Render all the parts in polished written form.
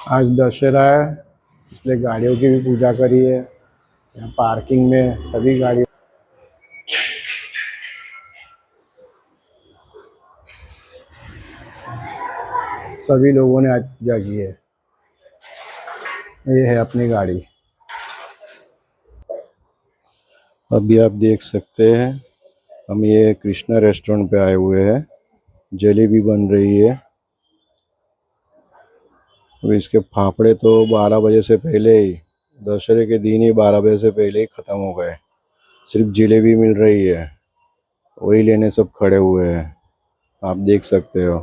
आज दशहरा है, इसलिए गाड़ियों की भी पूजा करी है। यहाँ पार्किंग में सभी गाड़ी सभी लोगों ने आज पूजा की है। ये है अपनी गाड़ी। अभी आप देख सकते हैं, हम ये कृष्णा रेस्टोरेंट पे आए हुए हैं। जलेबी बन रही है। अब इसके फाफड़े तो 12 बजे से पहले ही, दशहरे के दिन ही 12 बजे से पहले ही ख़त्म हो गए। सिर्फ जलेबी मिल रही है, वही लेने सब खड़े हुए हैं। आप देख सकते हो,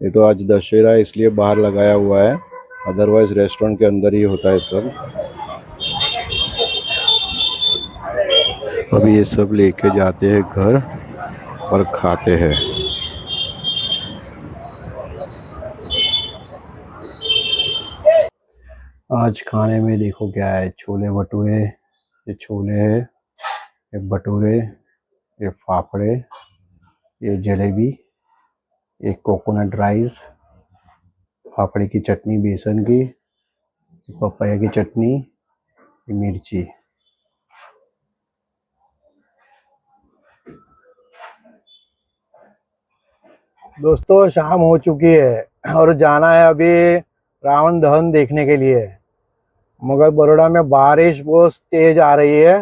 ये तो आज दशहरा है इसलिए बाहर लगाया हुआ है, अदरवाइज रेस्टोरेंट के अंदर ही होता है सब। अभी ये सब लेके जाते हैं घर और खाते हैं। आज खाने में देखो क्या है, छोले भटूरे। ये छोले है, ये भटूरे, ये फाफड़े, ये जलेबी, ये कोकोनट राइस, फाफड़े की चटनी बेसन की, पपाया की चटनी, मिर्ची। दोस्तों शाम हो चुकी है और जाना है अभी रावण दहन देखने के लिए। मगर बड़ौदा में बारिश बहुत तेज आ रही है।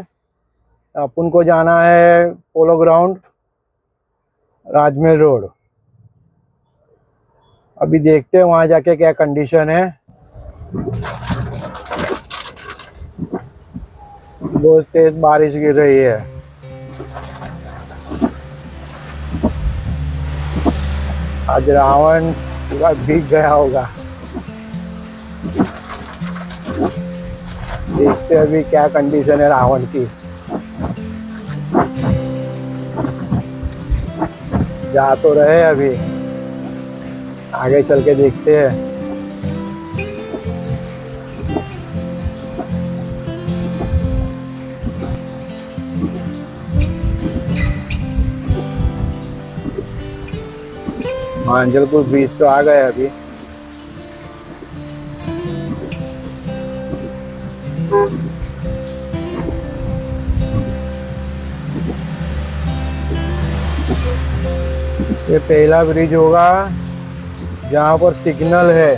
अपन को जाना है पोलो ग्राउंड, राजमहल रोड। अभी देखते हैं वहां जाके क्या कंडीशन है। बहुत तेज बारिश गिर रही है। आज रावण पूरा भीग गया होगा। देखते हैं अभी क्या कंडीशन है रावण की। जा तो रहे अभी, आगे चल के देखते हैं। मांजलपुर ब्रिज तो आ गए अभी। ये पहला ब्रिज होगा जहाँ पर सिग्नल है,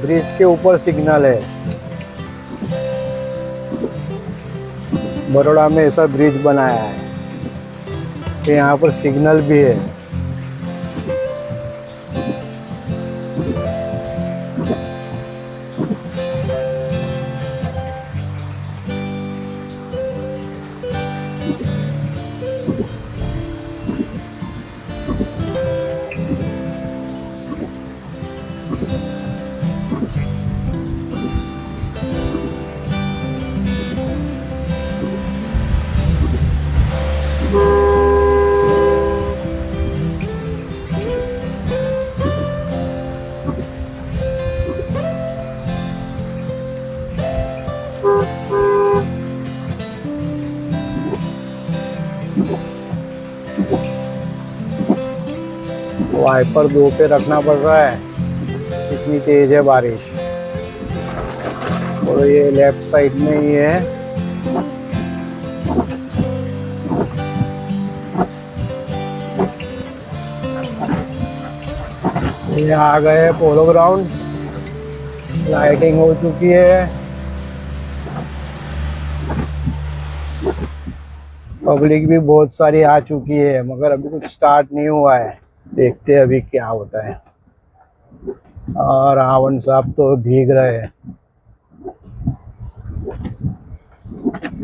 ब्रिज के ऊपर सिग्नल है। बड़ौदा में ऐसा ब्रिज बनाया है कि यहाँ पर सिग्नल भी है। वाइपर 2 पे रखना पड़ रहा है, इतनी तेज है बारिश। और ये लेफ्ट साइड में ही है। ये आ गए पोलो ग्राउंड। लाइटिंग हो चुकी है, पब्लिक भी बहुत सारी आ चुकी है, मगर अभी कुछ स्टार्ट नहीं हुआ है। देखते हैं अभी क्या होता है। और रावण साहब तो भीग रहे हैं,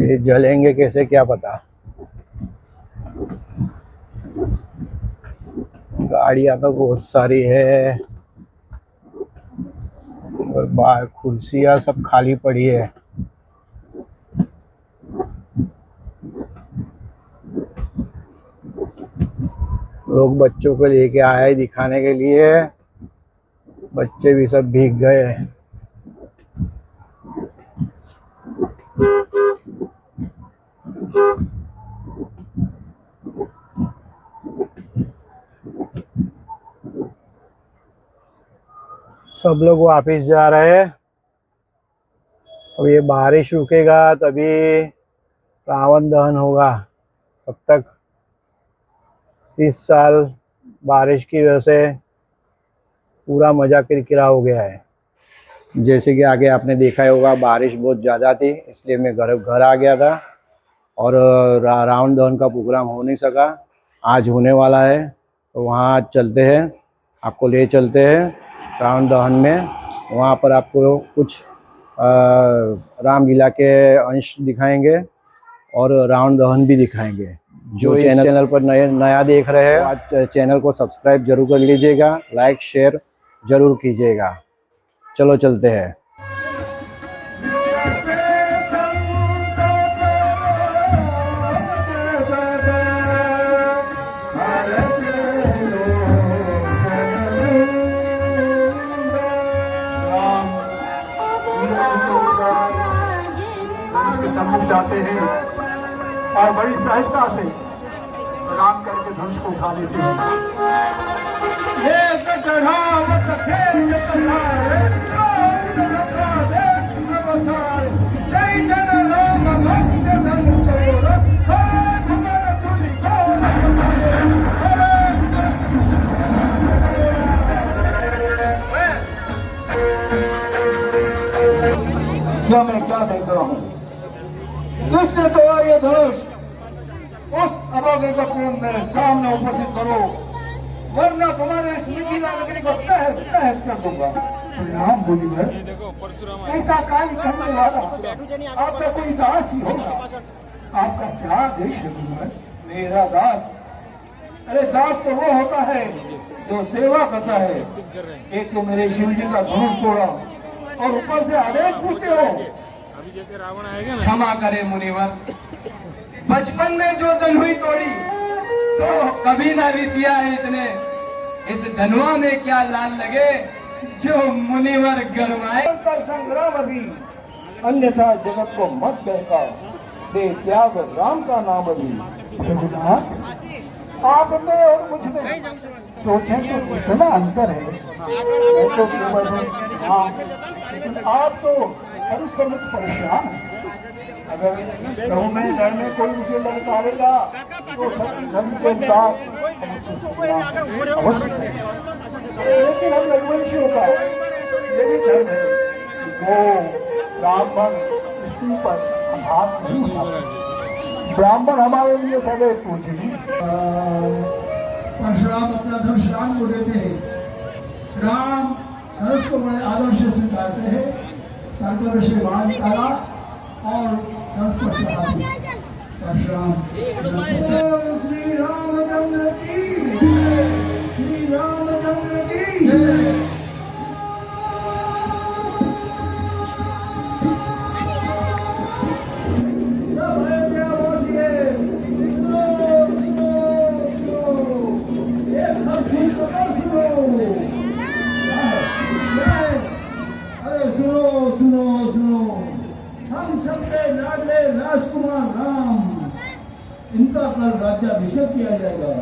ये जलेंगे कैसे क्या पता। गाड़ियां तो बहुत सारी है और बाहर कुर्सियां सब खाली पड़ी है। लोग बच्चों को लेके आए हैं दिखाने के लिए, बच्चे भी सब भीग गए हैं। सब लोग वापिस जा रहे हैं। अब ये बारिश रुकेगा तभी रावण दहन होगा। तब तक इस साल बारिश की वजह से पूरा मजा किरकिरा हो गया है। जैसे कि आगे आपने देखा ही होगा, बारिश बहुत ज़्यादा थी, इसलिए मैं घर आ गया था और रावण दहन का प्रोग्राम हो नहीं सका। आज होने वाला है तो वहाँ चलते हैं, आपको ले चलते हैं रावण दहन में। वहाँ पर आपको कुछ रामलीला के अंश दिखाएंगे और रावण दहन भी दिखाएंगे। जो चैनल पर नया देख रहे हैं, आज चैनल को सब्सक्राइब जरूर कर लीजिएगा, लाइक शेयर जरूर कीजिएगा। चलो चलते हैं। जाते हैं और बड़ी सहजता से प्रणाम करके धनुष को उठा लेते हैं। क्या मैं क्या देख रहा हूँ, किसने तोड़ा ये धनुष, उस अभागे को मेरे सामने उपस्थित करो, वरना तुम्हारे स्मृति नगरी को तहस तहस कर दूंगा। राम बोली ऐसा कार्य करने वाला आपका कोई दास ही होगा। आपका क्या देश है मेरा दास? अरे दास तो वो होता है जो सेवा करता है। एक तो मेरे शिव जी का धनुष तोड़ा और ऊपर से आदेश पूछते हो। जैसे रावण आएगा ना, क्षमा करे मुनिवर, बचपन में जो धनुई तोड़ी तो कभी ना रिसिया है इतने, इस धनुआ में क्या लाल लगे जो मुनिवर गरमाए। संग्राम अभी अन्यथा जगत को मत बहका दे, त्याग राम का नाम अभी। आप में और मुझ में सोचें तो इतना अंतर है। मैं तो केवल हाँ, लेकिन आप तो हर समय परेशान है। अगर कहूँ मैं घर में कोई मुझे ललकारेगा तो धन के साथ, लेकिन हम रघुवंशियों का ये भी धर्म है वो ब्राह्मण स्त्री पर हाथ नहीं उठाते। ब्राह्मण हमारे लिए सदैव पूजनीय। परशुराम अपना धनुष राम को देते हैं, राम धनुष को बड़े आदर से स्वीकारते हैं, कर्तव्य से बाहर निकाला और धनुष पर चढ़ाते हैं। परशुराम श्री रामचंद्र की, श्री रामचंद्र की। राजकुमार राम, इनका कल राज्याभिषेक किया जाएगा।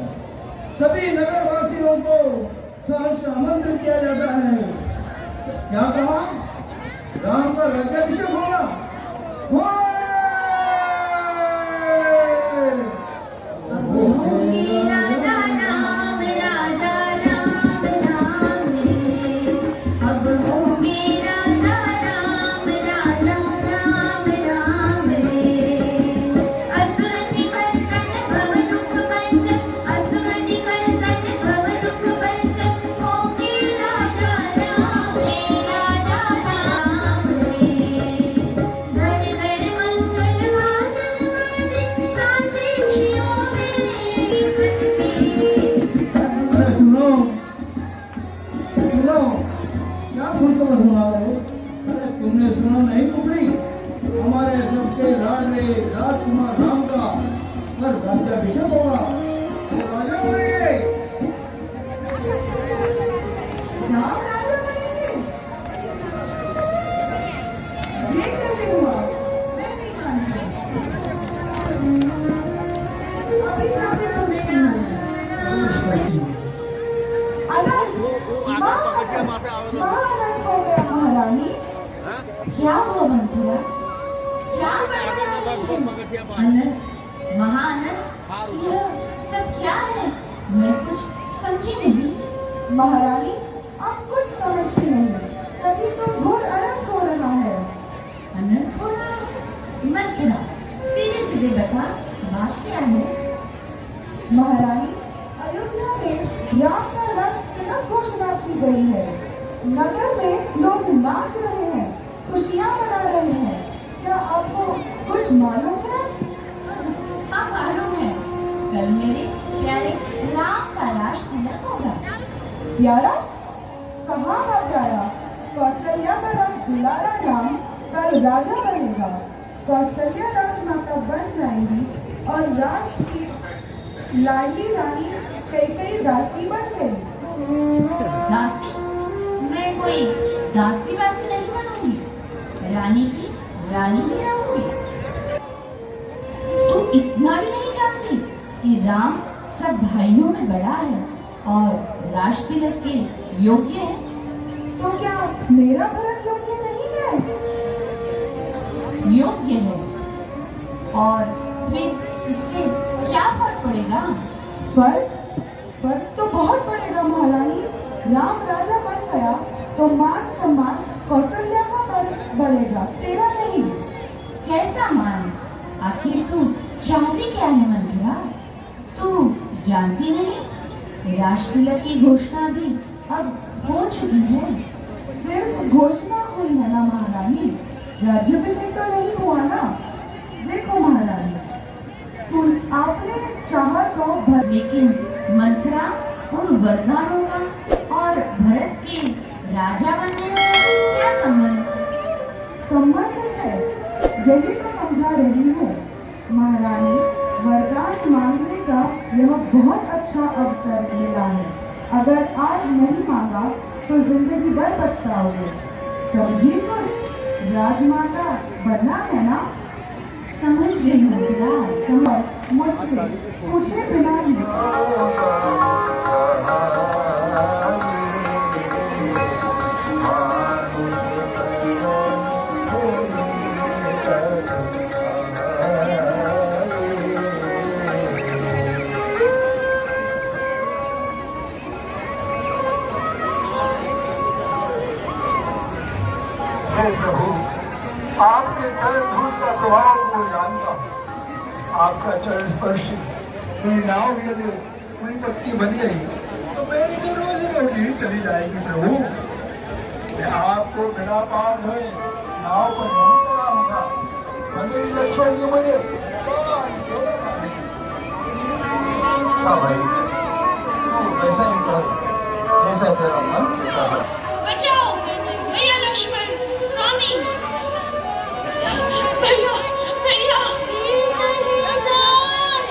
सभी नगरवासियों को सहर्ष आमंत्रित किया जाता है। क्या कहा? राम का राज्याभिषेक होगा। तुमने सुना नहीं कुबड़ी, हमारे सबके लाडले राजकुमार राम का कल राज्याभिषेक होगा। तो राजा बनेंगे, राम राजा बनेंगे। ये कैसे हुआ? मैं नहीं मानती। अभी आपने कुछ नहीं अगर महारानी हो गया महारानी क्या हुआ मंथरा? क्या अनंत, महाअनंत, यह सब क्या है? मैं कुछ समझी नहीं। महारानी, आप कुछ समझती नहीं, तभी तो घोर अनंत हो रहा है। अनंत हो रहा है? मंथरा, सीधे सीधे बता, बात क्या है? महारानी, अयोध्या में राम का राष्ट्र तिलक घोषणा की गई है। नगर में लोग नाच रहे हैं, खुशियां मना रहे हैं। क्या आपको कुछ मालूम है? हाँ मालूम है, कल मेरे प्यारे राम का राष्ट्र तिलक होगा। प्यारा? कहाँ का प्यारा? कौशल्या का राज दुलारा राम कल राजा बनेगा। कौशल्या राजमाता बन जाएंगी और राज की लाडली रानी कई दासी बन गई। दासी? मैं कोई दासी वासी नहीं बनूंगी, रानी की रानी ही रहूंगी। तू इतना भी नहीं जानती कि राम सब भाइयों में बड़ा है और राष्ट्र तिलक के योग्य है? तो क्या मेरा भरत योग्य नहीं है? योग्य है, और फिर इससे क्या फर्क पड़ेगा? फर्क तो बहुत पड़ेगा महारानी। राम राजा बन गया तो मान सम्मान कौशल्या का बढ़ेगा, तेरा नहीं। कैसा मान? आखिर तू चाहती क्या है मंथरा? तू जानती नहीं, राष्ट्र तिलक की घोषणा भी अब हो चुकी है। सिर्फ घोषणा हुई है ना महारानी, राज्याभिषेक तो नहीं हुआ ना। देखो महारानी, आपने चाहा तो लेकिन मंथरा, उन वरदानों का और भरत के राजा बनने से क्या संबंध है? यही तो समझा रही हूँ महारानी। वरदान मांगने का यह बहुत अच्छा अवसर मिला है। अगर आज नहीं मांगा तो जिंदगी भर पछताओगे। समझी कुछ? राजमाता बनना है ना? समझ गई मंथरा, समझ। मुझसे पूछे बिना ही हे प्रभु, आपके चरण धूल का प्रभाव को जानता हूँ। आपका चरण स्पर्श मेरी नाव भी यदि पूरी पत्ती बन गई तो मेरी तो रोजी रोटी ही चली जाएगी प्रभु। मैं आपको बिना पार हुए नाव पर नहीं चलाऊंगा। मेरी लक्ष्मण जी मुझे भाई तू ऐसा ही कर, जैसा तेरा मन कहता है। बचाओ भैया लक्ष्मण स्वामी, भैया भैया सीते ही जान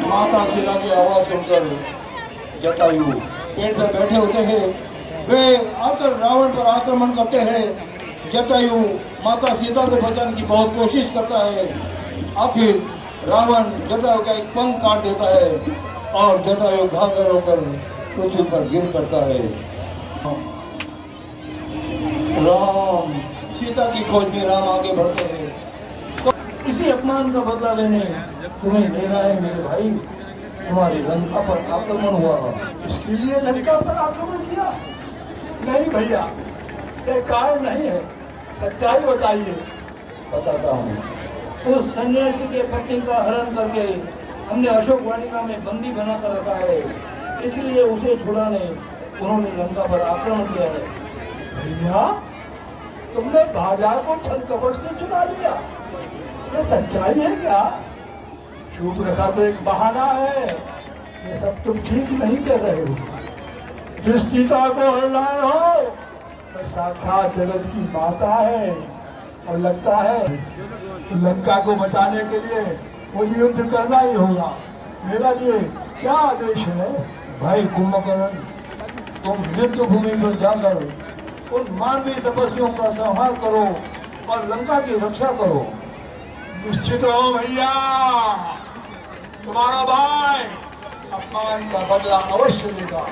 माता शिला की आवाज सुनकर जटायु पेड़ पर बैठे होते हैं। वे आकर रावण पर आक्रमण करते हैं। जटायु माता सीता को बचाने की बहुत कोशिश करता है। आखिर रावण जटायु का एक पंख काट देता है और जटायु घायल होकर पृथ्वी पर गिर पड़ता है। राम सीता की खोज में राम आगे बढ़ते हैं। तो इसी अपमान का बदला लेने तुम्हें लेना है मेरे भाई। तुम्हारी लंका पर आक्रमण हुआ, इसके लिए लंका पर आक्रमण किया? नहीं भैया, ये कारण नहीं है। सच्चाई बताइए। बताता हूँ। उस सन्यासी के पत्नी का हरण करके हमने अशोक वाटिका में बंदी बना कर रखा है, इसलिए उसे छुड़ाने उन्होंने लंका पर आक्रमण किया है। भैया, तुमने भाजा को छल कपट से चुरा लिया, ये सच्चाई है क्या? शूर्पणखा तो एक बहाना है। ये सब तुम ठीक नहीं कर रहे हो। जिस सीता को हर लाए हो वह साक्षात जगत की माता है, और लगता है तो लंका को बचाने के लिए मुझे युद्ध करना ही होगा। मेरा लिए क्या आदेश है? भाई कुंभकर्ण, तुम युद्ध भूमि पर जाकर उन मानवीय तपस्वियों का संहार करो और लंका की रक्षा करो। निश्चित हो भैया, तुम्हारा भाई अपमान का बदला अवश्य लेगा,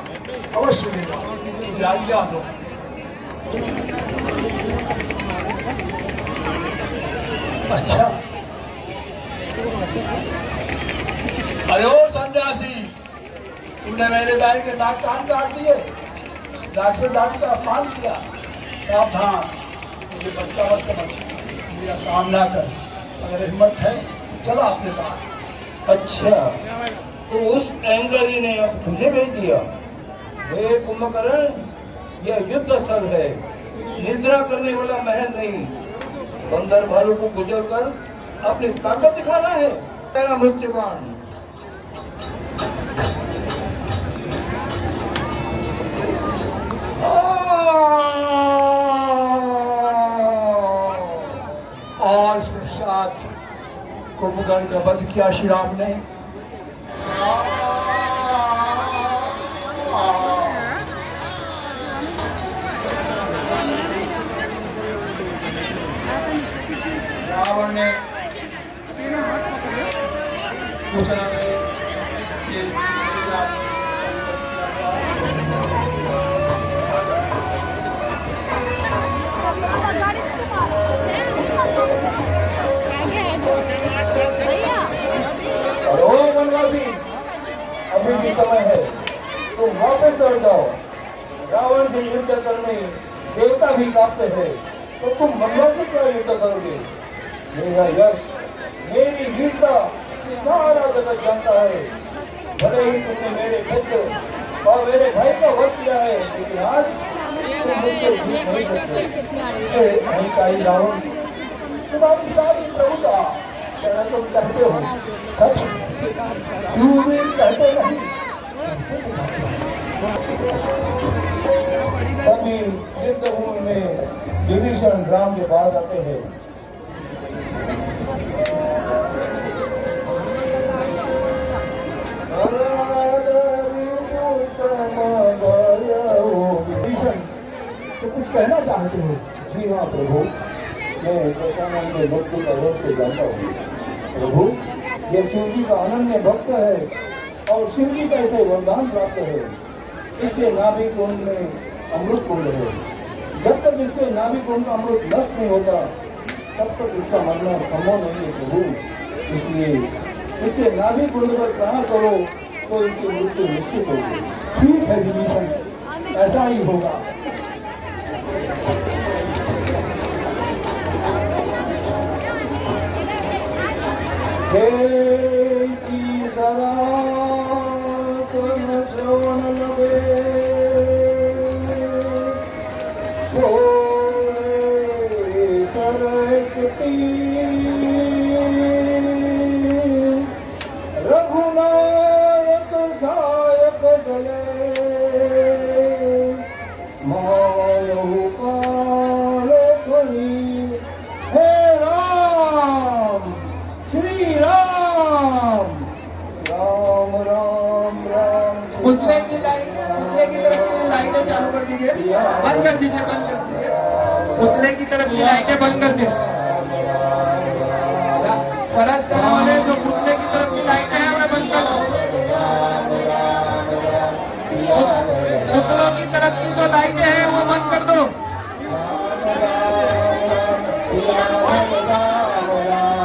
अवश्य लेगा। मुझे आज्ञा दो। अच्छा, अरे ओ सन्यासी, तुमने मेरे भाई के नाक कान काट दिए, नाक से दांत का अपमान किया। सावधान, मुझे बच्चा मत समझ, मेरा सामना कर। अगर हिम्मत है चला अपने पास। अच्छा, तो उस एंगरी ने अब तुझे भेज दिया। हे कुंभकर्ण, यह युद्ध स्थल है, निद्रा करने वाला महल नहीं। बंदर भालू को गुजर कर अपनी ताकत दिखाना है। तेरा मृत्युवान और साथ कुंभकर्ण का वध किया श्री राम ने। रावण ने पूछना अभी भी समय है, तुम वापस लौट जाओ। रावण से युद्ध करने देवता भी कांपते हैं, तो तुम मनवा से क्या युद्ध करोगे? मेरा यश, मेरी वीरता सारा जगत जानता है। भले ही तुमने मेरे पुत्र और मेरे भाई का वध किया है, लेकिन आज तुम मुझसे जीत नहीं सकते। अहंकारी रावण, तुम्हारी सारी प्रभुता तुम कहते हो सच, शूरवीर कहते नहीं। तभी युद्ध भूमि में विभीषण राम के पास आते हैं। विभीषण, तो कुछ कहना चाहते हो? जी हाँ प्रभु, मैं दशानन के भक्त का रहस्य जानता हूँ। प्रभु, यह शिव जी का अनन्य भक्त है और शिव जी का ऐसे वरदान प्राप्त है। इसके नाभि कुंड में अमृत कुंड है। जब तक इसके नाभि कुंड का अमृत नष्ट नहीं होता, तब तक इसका मरना संभव नहीं है प्रभु। इसलिए इसके नाभि कुंड पर प्रहार करो तो इसकी मृत्यु निश्चित होगी। ठीक है विभीषण, ऐसा ही होगा। श्रवण लगे रघुनायक सायक गले मायहु काल करी। हे राम, श्री राम, राम राम राम। पुतले की तरफ की लाइटें चालू कर दीजिए, बंद कर दीजिए, बंद कर दीजिए। पुतले की तरफ की लाइटें बंद कर दीजिए। फरस करने वाले जो पुतले की तरफ की लाइटें हैं उन्हें बंद कर दो। पुतलों की तरफ की जो लाइटें हैं वो बंद कर दो।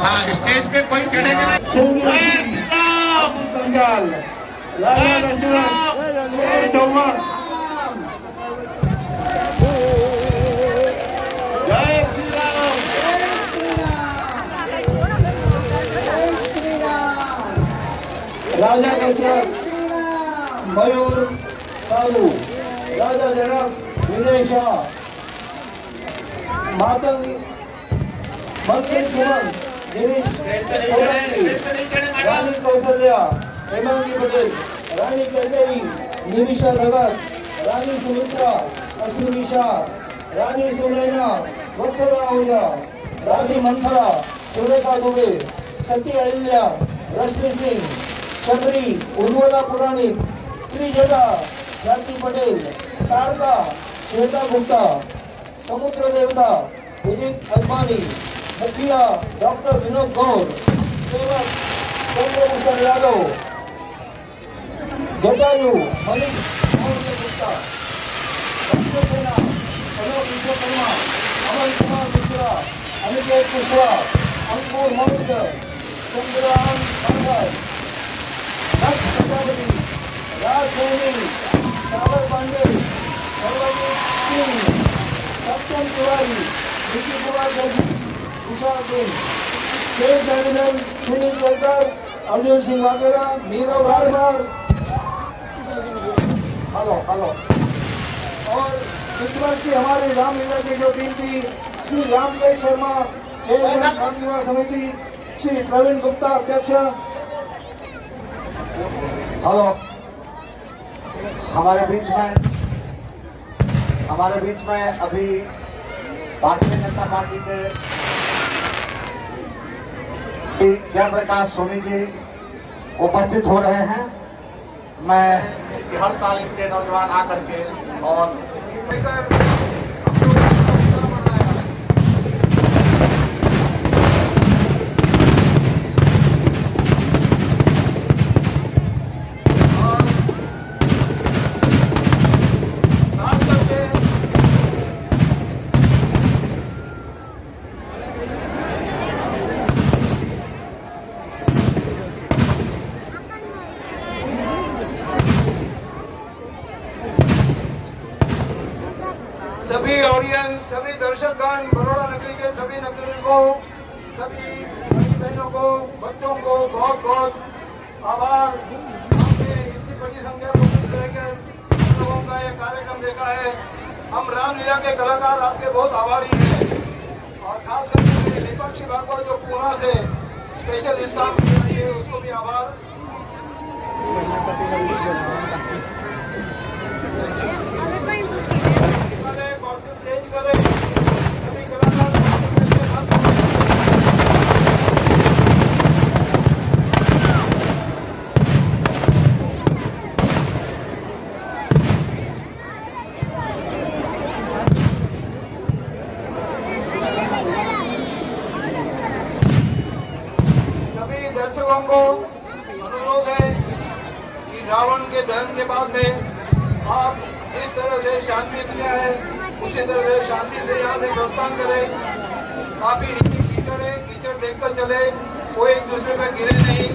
हाँ, स्टेज पे कोई चढ़ेगा नहीं। बंगाल राजा दशरथ, मयूर साधु, राजा जनक, विजय शाह, मातंग, मंत्री सुमन, गिरीश, रानी कौशल्या, हेमंती पटेल, रानी कैकेयी, निमिषा भगत, रानी सुमित्रा, अश्विनी शाह, रानी सुनैना, वत्सला आहूजा, रानी मंथरा, सुरेखा दुबे, सती अहिल्या, रश्मि सिंह, शबरी, उज्ज्वला पुराणिक, त्रिजटा, जाति पटेल, तारका, श्वेता गुप्ता, समुद्र देवता, विजित अदवानी, मुखिया डॉक्टर विनोद गौर, सेवक चंद्रभूषण यादव, जटायु मलिक मौर्य गुप्ता, सेना अलोक विश्वकर्मा, अमन कुमार मिश्रा, अनिकेत कुशवाहा, अंकुर मौर्य, चंद्रराम बांगर, दक्ष प्रजापति, राज सैनी, सागर पांडे, सर्वजीत सिंह, सत्यम तिवारी, विकी कुमार जोशी, तुषार सिंह, शेख दयानंद, सुनील केलकर, अर्जुन सिंह वाघेला, नीरव राजभर, हेलो और इस वर्ष की हमारी रामलीला की जो टीम थी, श्री रामदेव शर्मा, चेयरमैन रामलीला समिति, श्री प्रवीण गुप्ता अध्यक्ष। हेलो, हमारे बीच में अभी भारतीय जनता पार्टी के जयप्रकाश सोनी जी उपस्थित हो रहे हैं। मैं हर साल इनके नौजवान आकर के और सभी ऑडियंस, सभी दर्शकगण, बड़ौदा नगरी के सभी नागरिकों, सभी भाई बहनों को, बच्चों को बहुत बहुत आभार। आपने इतनी बड़ी संख्या में उपस्थित रहकर लोगों का ये कार्यक्रम देखा है। हम रामलीला के कलाकार आपके बहुत आभारी हैं और खास करके दीपाक्षी भागवत जो पूना से स्पेशल इस काम के लिए उसको भी आभार। चेंज करें सभी कलाकार सभी दर्शकों को अनुरोध है कि रावण के दहन के बाद में आप जिस तरह से शांति दिया है उसी तरह से शांति से यहाँ से प्रस्थान करें। काफी नीचे कीचड़ है, कीचड़ देखकर चले, कोई एक दूसरे पर गिरे नहीं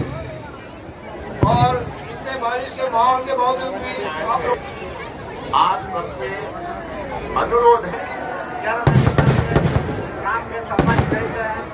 और इतने बारिश के माहौल के बावजूद भी आप सबसे अनुरोध है काम में सम्मान देते हैं।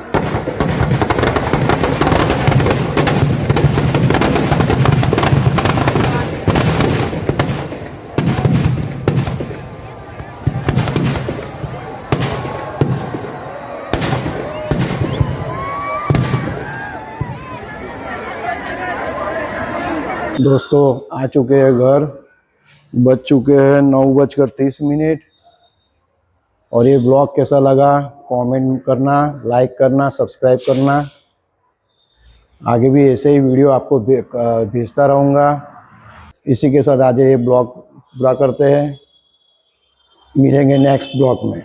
दोस्तों आ चुके हैं घर, बज चुके हैं 9:30। और ये ब्लॉग कैसा लगा कमेंट करना, लाइक करना, सब्सक्राइब करना। आगे भी ऐसे ही वीडियो आपको भेजता रहूँगा। इसी के साथ आज ये ब्लॉग पूरा करते हैं। मिलेंगे नेक्स्ट ब्लॉग में।